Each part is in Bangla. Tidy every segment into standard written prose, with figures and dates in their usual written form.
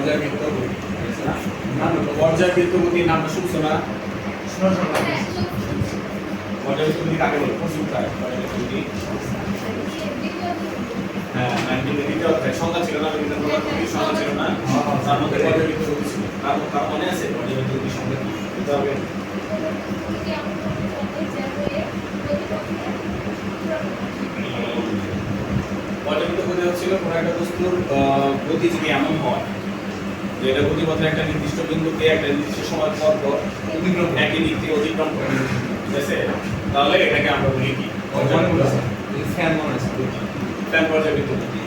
পর্যায়বৃত্ত গতি পর্যায়বৃত্ত গতির নামটা শুনছো না? পর্যায়বৃত্ত গতি কাকে বলে? প্রচুরতায় পর্যায়বৃত্ত গতি। হ্যাঁ, 1980 অধ্যায় সংজ্ঞা ছিল না, বিভিন্ন প্রকার গতির সংজ্ঞা ছিল না, তার মধ্যে পর্যায়বৃত্ত গতি ছিল। তার মনে আছে পর্যায়বৃত্ত গতির সংজ্ঞা কি? দিতে হবে। পর্যায়বৃত্ত গতি হচ্ছিল কোনো একটা বস্তুর গতি যদি এমন হয় যে এটা গতিপথের একটা নির্দিষ্ট বিন্দুকে একটা নির্দিষ্ট সময় পর পর একই দিক থেকে অতিক্রম করে, ঠিক আছে? তাহলে এটাকে আমরা বলি কি? ফ্যান পর্যায়বৃত্ত গতি।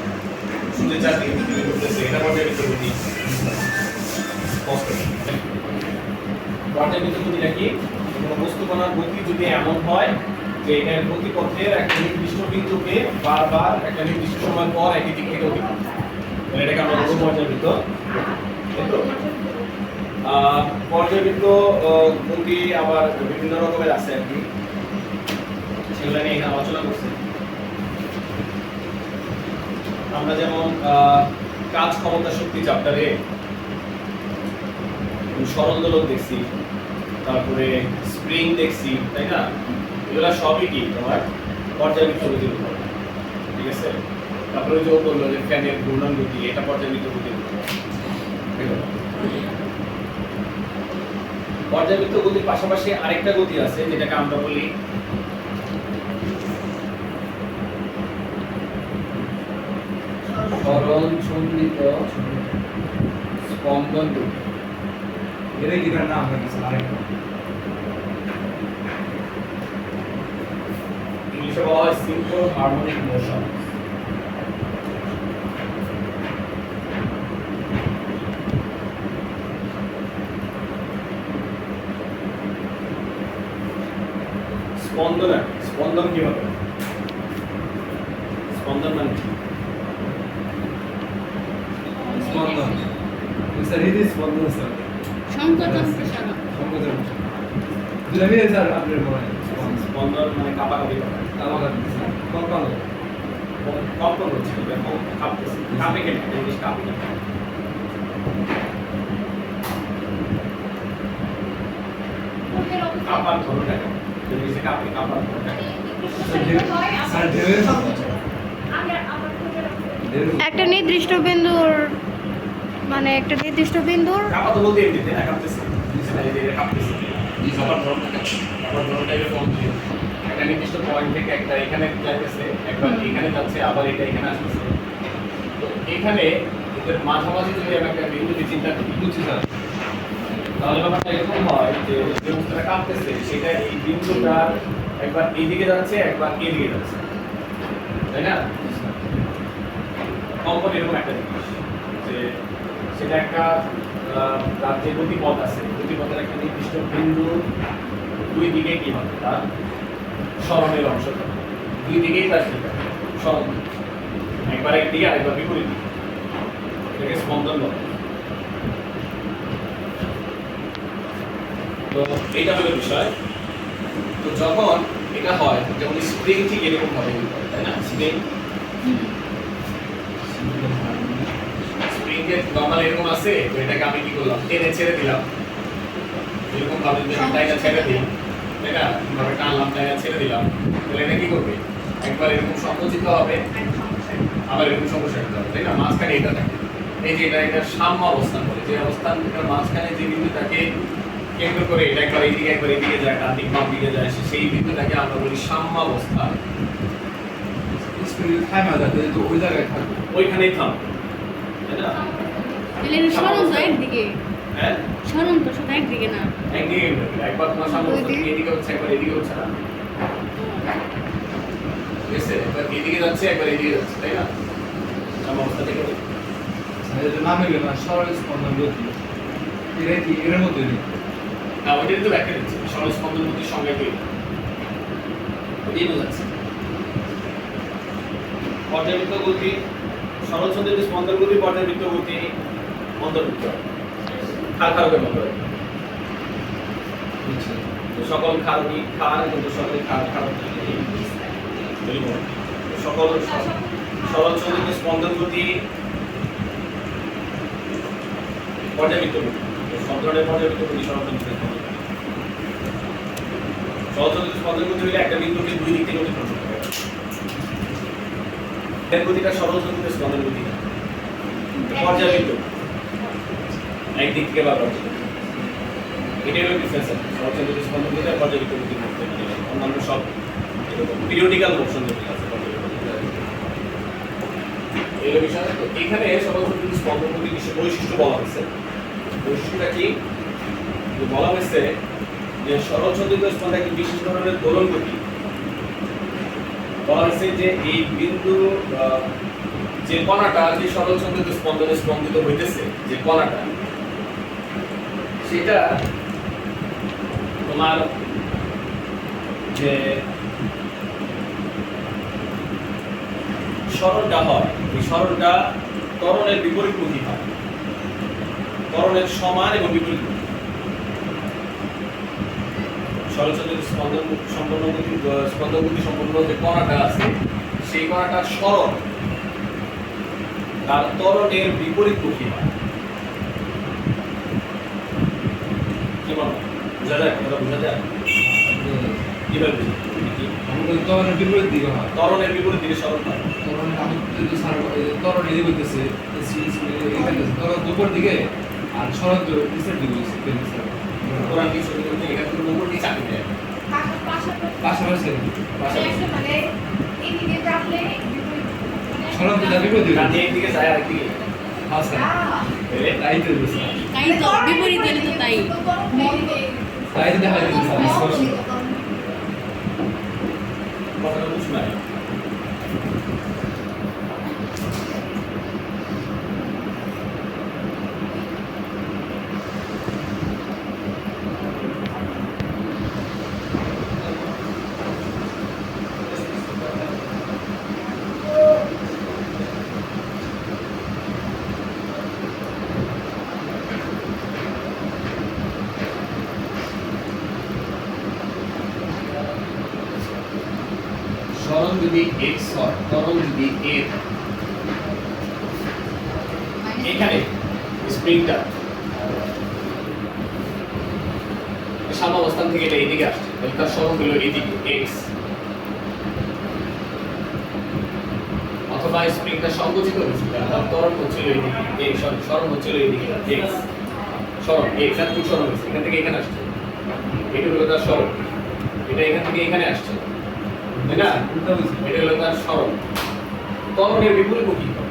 সূর্যের চারদিকে পৃথিবী ঘুরতেছে, এটা পর্যায়বৃত্ত গতি। পর্যায়বৃত্ত গতিটা কি? কোনো বস্তু কণার গতি যদি এমন হয় যে এটার গতিপথের একটা নির্দিষ্ট বিন্দুকে বারবার একটা নির্দিষ্ট সময় পর একই দিক থেকে অতিক্রম করে, তাহলে এটাকে আমরা বলবো পর্যায়বৃত্ত। পর্যায়বৃত্ত গতি আবার বিভিন্ন রকমের আছে আর কি, সেগুলো নিয়ে এখানে আলোচনা করছি। আমরা যেমন কাজ ক্ষমতা শক্তি চ্যাপ্টারে সরল দোলক দেখছি, তারপরে স্প্রিং দেখছি, তাই না? এগুলা সবই কি তোমার পর্যায়বৃত্ত গতির উপর, ঠিক আছে? তারপরে যে বললো যে ফ্যানের ঘূর্ণন গতি, এটা পর্যায়বৃত্ত গতির উপর। পর্যায়বৃত্ত গতির পাশাপাশি আরেকটা গতি আছে যেটাকে আমরা বলি সরল সন্তুলিত স্পন্দন গতি। এর কি নাম হয়েছে আরেকটা, ইংলিশে বলা হয় সিম্পল হারমোনিক মোশন। স্পন্দন কি হবে? স্পন্দন মানে কি? স্পন্দন স্যার এই যে স্পন্দন স্যার সংকোচন প্রসারণ। সংকোচন দুটো মিলে স্যার আপনার মনে স্পন্দন মানে কাঁপাকাঁপি করা, আমাদের কম্পাউন্ড কম্পন হচ্ছে, কাঁপতেছে, কাঁপে কেন? জিনিস কাঁপে কেন? কাঁপার ধরনটা কেমন? জিনিসটা কাঁপে, কাঁপার ধরনটা কেমন? স্যার ঢেউয়ের একটা নির্দিষ্ট বিন্দুর মানে একটা নির্দিষ্ট বিন্দুর কাঁপা তো বলতে এমনিতে না, কাঁপতেছে, এটা কাঁপতেছে। কাঁপার ধরনটা কেমন? কাঁপার ধরনটা এরকম যে একটা নির্দিষ্ট পয়েন্ট থেকে একটা এখানে যাইতেছে, একবার এখানে যাচ্ছে, আবার এটা এখানে আসতেছে। তো এখানে এদের মাঝামাঝি যদি আমি একটা বিন্দুকে চিন্তা করি, বুঝছি স্যার, তাহলে ব্যাপারটা এরকম হয় যে যে বস্তুটা কাঁপতেছে সেটা এই বিন্দুটা একবার এইদিকে যাচ্ছে, একবার এদিকে যাচ্ছে, তাই না? কম্পন এরকম একটা জিনিস যে সেটা একটা তার যে গতিপথ আছে, গতিপথের একটা নির্দিষ্ট বিন্দু দুই দিকে কি হবে, তার সরণের অংশ থাকে, দুই দিকেই তার কি থাকে, সরণ, একবার একদিকে আরেকবার বিপরীত দিকে, এটাকে স্পন্দন বলে। তো এইটা হলো বিষয়। তো যখন এটা হয়, যেমন স্প্রিং ঠিক এরকম ভাবে হয়, তাই না? স্প্রিং স্প্রিং এর নরমাল এরকম আছে, তো এটাকে আমি কি করলাম, টেনে ছেড়ে দিলাম, এরকম ভাবে যদি টাইনা ছেড়ে দিই, তাই না? কিভাবে টানলাম, টাইনা ছেড়ে দিলাম, তাহলে এটা কি করবে? একবার এরকম সংকুচিত হবে, আবার এরকম সম্প্রসারিত হবে, তাই না? মাঝখানে এটা থাকে, এই যে এটা সাম্য অবস্থান বলে, যে অবস্থান মাঝখানে যে বিন্দুটাকে কেন্দ্র করে এটা একবার এইদিকে যায়, ডান দিক বাম দিকে যায়, সেই বিন্দুটাকে আমরা বলি সাম্যাবস্থা। স্পিরিট থামা যাবে তো ওই জায়গায় থাকবে, ওইখানেই থামবে, তাই না? তাহলে সরণ তো একদিকে, হ্যাঁ, সরণ তো শুধু একদিকে না, একদিকে একবার তোমার সাম্যাবস্থা এদিকে হচ্ছে, একবার এদিকে হচ্ছে না, ঠিক আছে? একবার এদিকে যাচ্ছে, একবার এদিকে যাচ্ছে, তাই না? সাম্যাবস্থা থেকে এটা নামে গেল না সরল স্পন্দন গতি, এটা কি এর মধ্যে নেই? না, ওইটাই তো ব্যাখ্যা দিচ্ছে, সরল স্পন্দন গতির সংজ্ঞা কি, ওইটাই বোঝাচ্ছে। পর্যাবৃত্ত গতি, সরল সন্ধিত স্পন্দন গতি, পর্যাবৃত্ত গতি অন্তর্ভুক্ত, ক্ষারকের মতো। তো সকল ক্ষারকই ক্ষার, কিন্তু সকল ক্ষারক সকল সরল সন্ধিত স্পন্দন গতি পর্যাবৃত্ত গতি। সব ধরনের পর্যাবৃত্ত গতি ষড়যন্ত্র স্পন্দন গতি। ষড়যন্ত্র স্পন্দন গতি হলে একটা বিন্দুকে দুই দিক থেকে অতিক্রম করতে হবে। এর গতিটা ষড়যন্ত্র স্পন্দন গতি না, পর্যাবৃত্ত একদিক থেকে বা পর্যাবৃত্ত। এটাই হলো ডিফারেন্স আছে ষড়যন্ত্র স্পন্দন গতি আর পর্যাবৃত্ত গতির মধ্যে। অন্যান্য সব পিরিয়ডিক্যাল মোশন যেগুলো আছে এই বিষয়। তো এখানে ষড়যন্ত্র স্পন্দন গতির কিছু বৈশিষ্ট্য বলা হয়েছে। বৈশিষ্ট্যটা কি বলা হয়েছে যে ষড়যন্ত্র স্পন্দন একটি বিশেষ ধরনের দোলন গতি। বলা হয়েছে যে এই বিন্দু যে কণাটা যে ষড়যন্ত্র স্পন্দনে স্পন্দিত হইতেছে, যে কণাটা সেটা তোমার যে সরলটা হয়, এই সরলটা ত্বরণের বিপরীতমুখী হয়, ত্বরণের সমান এবং বিপরীতমুখী। ষড়যন্ত্র স্পন্দন সম্পন্ন গতি সম্পন্ন যে কণাটা আছে সেই কণাটা সরল, তার ত্বরণের বিপরীতমুখী হয়। কি বলো, বোঝা যায়? কথা বোঝা যায়? কিভাবে বুঝি? আমাদের ত্বরণের বিপরীত দিকে হয়। ত্বরণের বিপরীত দিকে সরল হয়। ত্বরণের ত্বরণ এদিকে হইতেছে, ত্বরণ উপর দিকে আর ষড়যন্ত্র নিচের দিকে হইতেছে। কোরআন কি সত্যি বলতে এটা পুরো উপর নিচে আঁকে দেয়। পাশাপাশি মানে এদিকে চাপলে ষড়যন্ত্র যা বিপরীত দিকে কাজে একদিকে যায় আর একদিকে আচ্ছা তাই তো বুঝছি। তাই তো বিপরীত হলে তো তাই। তাই তো দেখা যাচ্ছে স্পষ্ট। কথাটা বুঝ নাই। সরণ যদি x হয়, ত্বরণ যদি a, এখানে স্প্রিংটা সাম্যাবস্থান থেকে এটা এদিকে আসছে, তাহলে তার সরণ হলো এদিকে x। অথবা স্প্রিংটা সংকুচিত হয়েছিল, তার ত্বরণ হচ্ছিল এদিকে, সরণ হচ্ছিল এদিকে x। সরণ x আর খুব সরণ হয়েছে, এখান থেকে এখানে আসছে, এটা হলো তার সরণ, এটা এখান থেকে এখানে আসছে, তাই না? উল্টা বুঝছি। এটা হলো তার সরণ। ত্বরণের বিপরীতমুখী হয়।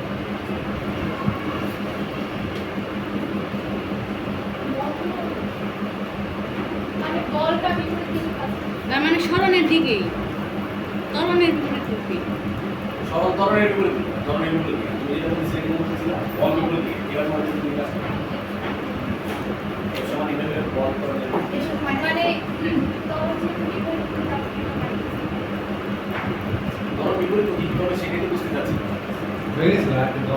মানে বলটা বিপরীত দিকে যাচ্ছে। তার মানে স্মরণের দিকেই, ত্বরণের বিপরীত দিকে। সরণ ত্বরণের বিপরীত। ত্বরণের বিপরীত দিকে। তুমি যেটা বলছিলে এরকম বলছিলা, বল বিপরীত দিকে। এবার তোমার কাছে তুমি কাজ করো। সমান এভাবে বল ত্বরণের এসব মানে তখন যেহেতু বিপরীত দিকে যাচ্ছে, ত্বরণ বিপরীতমুখী কি হবে সেটাই তো বুঝতে চাচ্ছি। হয়ে গেছে না কিন্তু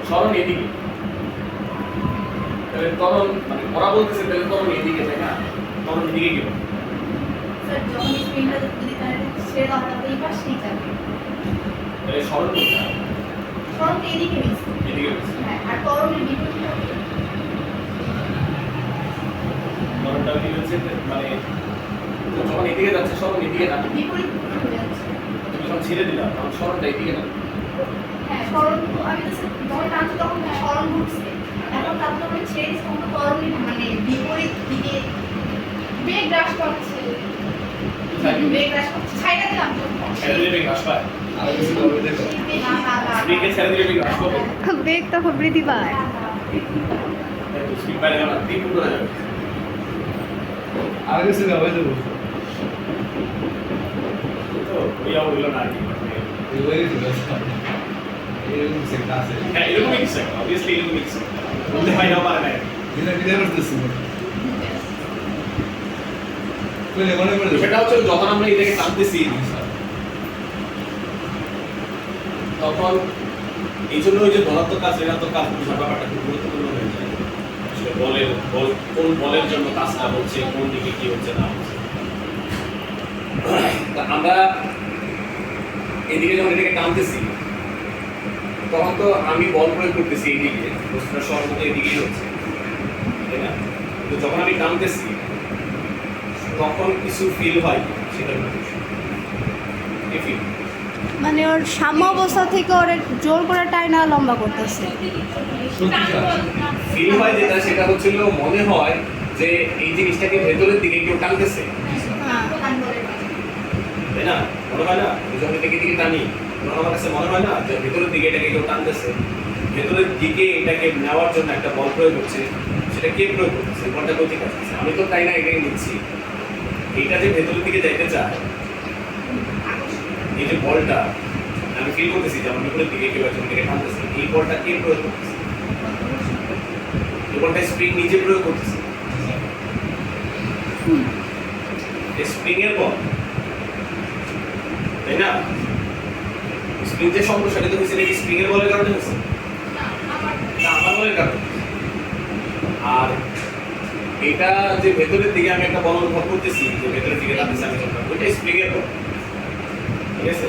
সরণ এদিকে। তাহলে ত্বরণ মানে ওরা বলতেছে তাহলে ত্বরণ এদিকে, তাই না? ত্বরণ দিকে কি হবে? স্যার যখন স্ক্রিনটা যদি তাহলে ছেড়ে দাও তাহলে এই পাশেই যাবে। তাহলে সরল কোনটা? সরণ তো এদিকে হয়েছে। এদিকে হচ্ছে। হ্যাঁ, আর তরণের বিপরীত হবে ত্বরণটা কি হচ্ছে মানে যখন এদিকে যাচ্ছে সরণ এদিকে না, বিপরীত দিকে হয়ে যাচ্ছে। তুমি যখন ছেড়ে দিলা তখন সরণটা এদিকে না। হ্যাঁ, সরণ তো আমি তো যখন টানছি তখন সরণ ঘুরছে। এখন তারপর আমি ছেড়ে দিচ্ছি তখন তো তরণের মানে বিপরীত দিকে বেগ হ্রাস পাচ্ছে। বেগ হ্রাস পাচ্ছে। ছাইটা দিলাম তো। ছেড়ে দিলে ঘাস পায়। আর কিছু হবে দেখো। না, না, না, না। স্প্রিংকে ছেড়ে দিলে ঘাস পাবে। বেগ তখন বৃদ্ধি পায়। স্প্রিং বাইরে গেল না, তিন ফুট হয়ে যাবে। আর কিছু হবে দেখো। তো ওইয়া হইল না আর কি। এই হয়ে গেছে এরকম সেট আছে। হ্যাঁ, এরকমই কিছু একটা। Obviously এরকমই কিছু। বলতে হয় না পারে না। এটা কি দেখতে পাচ্ছি কইলে মনে করে সেটা হচ্ছে যখন আমরা এদিকে টানতেছি তখন এই জন্য ওই যে ধনাত্মক কাজ ঋণাত্মক কাজ বোঝার ব্যাপারটা খুব গুরুত্বপূর্ণ হয়ে যায়। আসলে কোন বলের জন্য কাজটা হচ্ছে, কোন দিকে কি হচ্ছে না হচ্ছে। তা আমরা এদিকে যখন এটাকে টানতেছি তখন তো আমি বল প্রয়োগ করতেছি এইদিকে, বস্তুটা সর্বত এদিকেই হচ্ছে, তাই না? তো যখন আমি টানতেছি তখন কিছু ফিল হয় সেটা কি ফিল? মানে ওর সাম্য অবস্থা থেকে ওর জোর করে টাইনা লম্বা করতেছে। ফিল হয় যেটা সেটা হচ্ছিল মনে হয় যে এই জিনিসটাকে ভেতরের দিকে কেউ টানতেছে, হ্যাঁ তাই না? মনে হয় না যখন এটাকে দিকে টানি তখন আমার কাছে মনে হয় না যে ভেতরের দিকে এটাকে কেউ টানতেছে, ভেতরের দিকে এটাকে নেওয়ার জন্য একটা বল প্রয়োগ হচ্ছে, সেটা কে প্রয়োগ করতেছে? বলটা কোথায় আসছে? আমি তো তাই না এটাকে নিচ্ছি, এইটা যে ভেতরের দিকে যাইতে চায়, এই যে বলটা আমি ফিল করতেছি যে আমার ভেতরের দিকে কেউ একজন দিকে টানতেছে, এই বলটা কে প্রয়োগ করতেছে? এই বলটা স্প্রিং নিজে প্রয়োগ করতেছে, স্প্রিং এর বল, তাই না? স্প্রিং যে সমস্যাটা তো হয়েছে নাকি স্প্রিং এর বলের কারণে হয়েছে? না, আমার বলের কারণে। আর এটা যে ভেতরের দিকে আমি একটা বল অনুভব করতেছি, যে ভেতরের দিকে টানতেছে আমি যখন, ওইটা স্প্রিং এর বল, ঠিক আছে?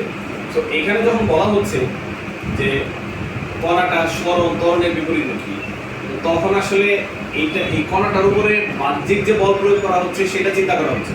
তো এইখানে যখন বলা হচ্ছে যে কণাটার স্মরণ ত্বরণের বিপরীতমুখী, তখন আসলে এইটা এই কণাটার উপরে বাহ্যিক যে বল প্রয়োগ করা হচ্ছে সেটা চিন্তা করা হচ্ছে।